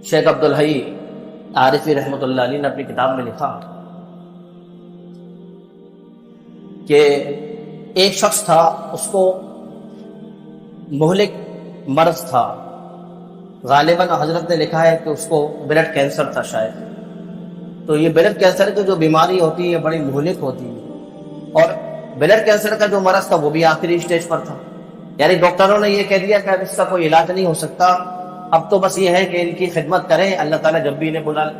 شیخ عبدالحی عارفی رحمۃ اللہ علیہ نے اپنی کتاب میں لکھا کہ ایک شخص تھا، اس کو مہلک مرض تھا، غالباً حضرت نے لکھا ہے کہ اس کو بلڈ کینسر تھا شاید. تو یہ بلڈ کینسر کی جو بیماری ہوتی ہے بڑی مہلک ہوتی ہے، اور بلڈ کینسر کا جو مرض تھا وہ بھی آخری اسٹیج پر تھا. یعنی ڈاکٹروں نے یہ کہہ دیا کہ اب اس کا کوئی علاج نہیں ہو سکتا، اب تو بس یہ ہے کہ ان کی خدمت کریں، اللہ تعالیٰ جب بھی انہیں بلا لے.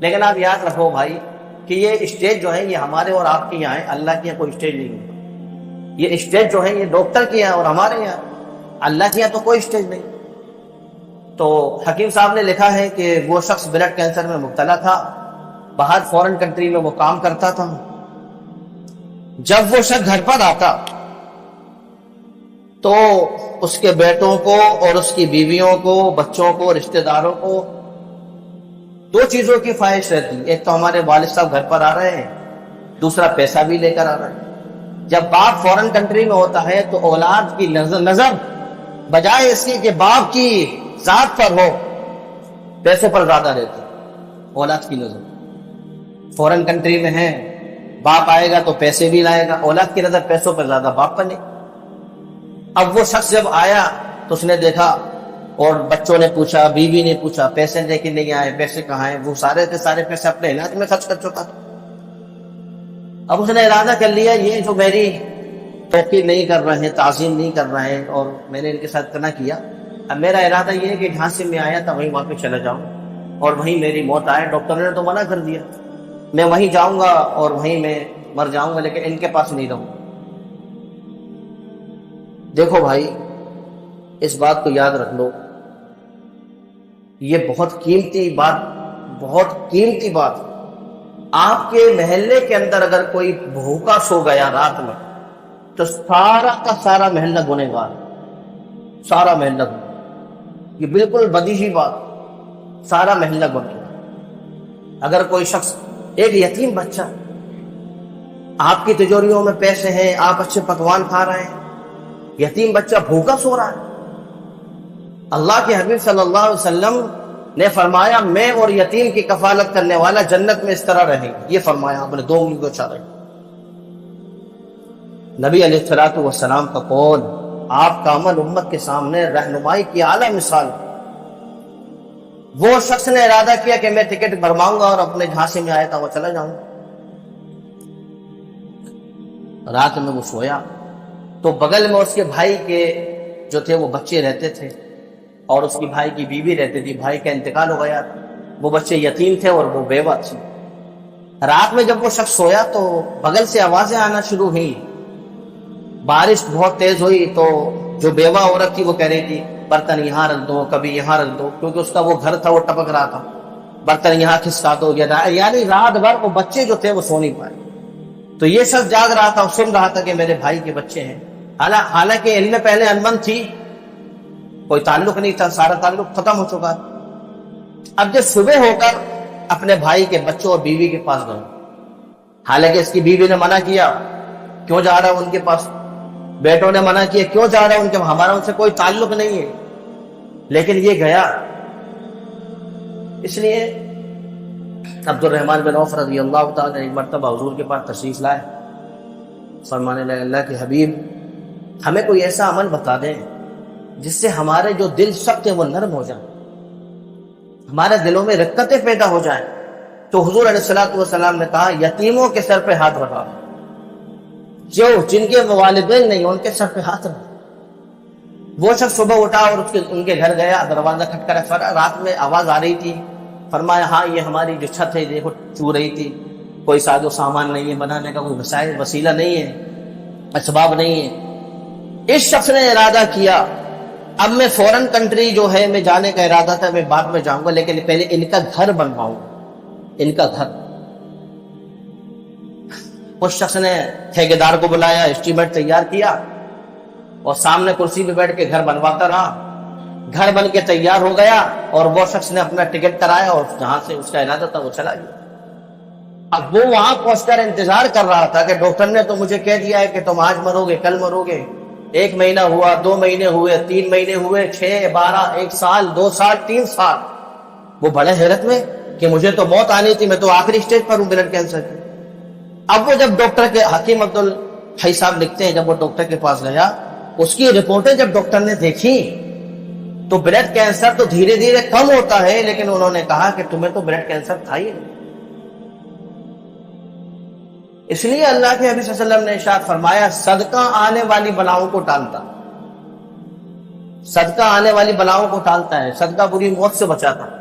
لیکن آپ یاد رکھو بھائی کہ یہ اسٹیج جو ہے یہ ہمارے اور آپ کے یہاں ہے، اللہ کے یہاں کوئی اسٹیج نہیں ہے. یہ اسٹیج جو ہے یہ ڈاکٹر کے یہاں اور ہمارے یہاں، اللہ کے یہاں تو کوئی اسٹیج نہیں. تو حکیم صاحب نے لکھا ہے کہ وہ شخص بلڈ کینسر میں مبتلا تھا، باہر فورن کنٹری میں وہ کام کرتا تھا. جب وہ شخص گھر پر آتا تو اس کے بیٹوں کو اور اس کی بیویوں کو، بچوں کو، رشتہ داروں کو دو چیزوں کی خواہش رہتی. ایک تو ہمارے والد صاحب گھر پر آ رہے ہیں، دوسرا پیسہ بھی لے کر آ رہے ہیں. جب باپ فورن کنٹری میں ہوتا ہے تو اولاد کی نظر بجائے اس کی کہ باپ کی ذات پر ہو، پیسوں پر زیادہ رہتی. اولاد کی نظر فورن کنٹری میں ہے، باپ آئے گا تو پیسے بھی لائے گا، اولاد کی نظر پیسوں پر زیادہ باپ پر نہیں. اب وہ شخص جب آیا تو اس نے دیکھا، اور بچوں نے پوچھا، بیوی نے پوچھا پیسے لے کے نہیں آئے، پیسے کہاں ہیں؟ وہ سارے کے سارے پیسے اپنے علاج میں خرچ کر چکا تھا. اب اس نے ارادہ کر لیا یہ جو میری توقیر نہیں کر رہے ہیں، تعظیم نہیں کر رہے ہیں، اور میں نے ان کے ساتھ اتنا کیا، اب میرا ارادہ یہ ہے کہ جہاں سے میں آیا تھا وہیں واپس چلا جاؤں اور وہیں میری موت آئے. ڈاکٹر نے تو منع کر دیا، میں وہیں جاؤں گا اور وہیں میں مر جاؤں گا، لیکن ان کے پاس نہیں رہوں. دیکھو بھائی اس بات کو یاد رکھ لو، یہ بہت قیمتی بات. آپ کے محلے کے اندر اگر کوئی بھوکا سو گیا رات میں تو سارا کا سارا محلہ گنہگار، سارا محلہ گنہگار. یہ بالکل بدیہی بات، سارا محلہ گنہگار. اگر کوئی شخص، ایک یتیم بچہ، آپ کی تجوریوں میں پیسے ہیں، آپ اچھے پکوان کھا رہے ہیں، یتیم بچہ بھوکا سو رہا ہے. اللہ کے حبیب صلی اللہ علیہ وسلم نے فرمایا میں اور یتیم کی کفالت کرنے والا جنت میں اس طرح رہیں گے. یہ فرمایا آپ نے، دو انگلی کو اشارہ. نبی علیہ الصلوۃ والسلام کا قول، آپ کا عمل امت کے سامنے رہنمائی کی اعلیٰ مثال. وہ شخص نے ارادہ کیا کہ میں ٹکٹ بھرواؤں گا اور اپنے جھانسی میں آیا تھا وہ چلا جاؤں. رات میں وہ سویا تو بغل میں اس کے بھائی کے جو تھے وہ بچے رہتے تھے، اور اس کی بھائی کی بیوی رہتی تھی. بھائی کا انتقال ہو گیا، وہ بچے یتیم تھے اور وہ بیوہ تھی. رات میں جب وہ شخص سویا تو بغل سے آوازیں آنا شروع ہوئی. بارش بہت تیز ہوئی تو جو بیوہ عورت تھی وہ کہہ رہی تھی برتن یہاں رکھ دو، کبھی یہاں رکھ دو، کیونکہ اس کا وہ گھر تھا وہ ٹپک رہا تھا. برتن یہاں کھسکا دو. یعنی رات بھر وہ بچے جو تھے وہ سو نہیں پائے. تو یہ شخص جاگ رہا تھا اور سن رہا تھا کہ میرے بھائی کے بچے ہیں. حالانکہ ان میں پہلے انبن تھی، کوئی تعلق نہیں تھا، سارا تعلق ختم ہو چکا. اب جب صبح ہو کر اپنے بھائی کے بچوں اور بیوی کے پاس گئے، حالانکہ اس کی بیوی نے منع کیا، کیوں جا رہا ہے ان کے پاس؟ بیٹوں نے منع کیا، کیوں جا رہا ہے ان کے، ہمارا ان سے کوئی تعلق نہیں ہے. لیکن یہ گیا. اس لیے عبد الرحمن بن عوف رضی اللہ تعالیٰ نے ایک مرتبہ حضور کے پاس تشریف لائے. فرمانے لگے اللہ کے حبیب ہمیں کوئی ایسا عمل بتا دیں جس سے ہمارے جو دل سخت ہیں وہ نرم ہو جائیں، ہمارے دلوں میں رقتیں پیدا ہو جائیں. تو حضور علیہ الصلوۃ والسلام نے کہا یتیموں کے سر پہ ہاتھ رکھا، جو جن کے والدین نہیں ان کے سر پہ ہاتھ رکھا. وہ شخص صبح اٹھا اور ان کے گھر گیا، دروازہ کھٹکھٹایا. رات میں آواز آ رہی تھی. فرمایا ہاں یہ ہماری جو چھت ہے دیکھو چو رہی تھی، کوئی ساز و سامان نہیں ہے بنانے کا، کوئی وسیلہ نہیں ہے، اسباب نہیں ہے. اس شخص نے ارادہ کیا اب میں فورن کنٹری جو ہے میں جانے کا ارادہ تھا، میں بعد میں جاؤں گا، لیکن پہلے ان کا گھر بنواؤں، ان کا گھر. اس شخص نے ٹھیکیدار کو بلایا، اسٹیمیٹ تیار کیا اور سامنے کرسی پہ بیٹھ کے گھر بنواتا رہا. گھر بن کے تیار ہو گیا اور وہ شخص نے اپنا ٹکٹ کرایا اور جہاں سے اس کا ارادہ تھا وہ چلا گیا. اب وہ وہاں پہنچ کر انتظار کر رہا تھا کہ ڈاکٹر نے تو مجھے کہہ دیا ہے کہ تم آج مرو گے، کل مرو گے. 1 مہینہ ہوا، 2 مہینے ہوئے، 3 مہینے ہوئے، 6، 12، 1 سال، 2 سال، 3 سال. وہ بڑے حیرت میں کہ مجھے تو موت آنی تھی، میں تو آخری اسٹیج پر ہوں بلڈ کینسر کی۔ اب وہ جب ڈاکٹر کے حکیم عبدالحی صاحب لکھتے ہیں، جب وہ ڈاکٹر کے پاس گیا، اس کی رپورٹیں جب ڈاکٹر نے دیکھی تو بلڈ کینسر تو دھیرے دھیرے کم ہوتا ہے، لیکن انہوں نے کہا کہ تمہیں تو بلڈ کینسر تھا ہی نہیں۔ اس لیے اللہ کے نبی صلی اللہ علیہ وسلم نے ارشاد فرمایا، صدقہ آنے والی بلاؤں کو ٹالتا، صدقہ آنے والی بلاؤں کو ٹالتا ہے، صدقہ بری موت سے بچاتا ہے۔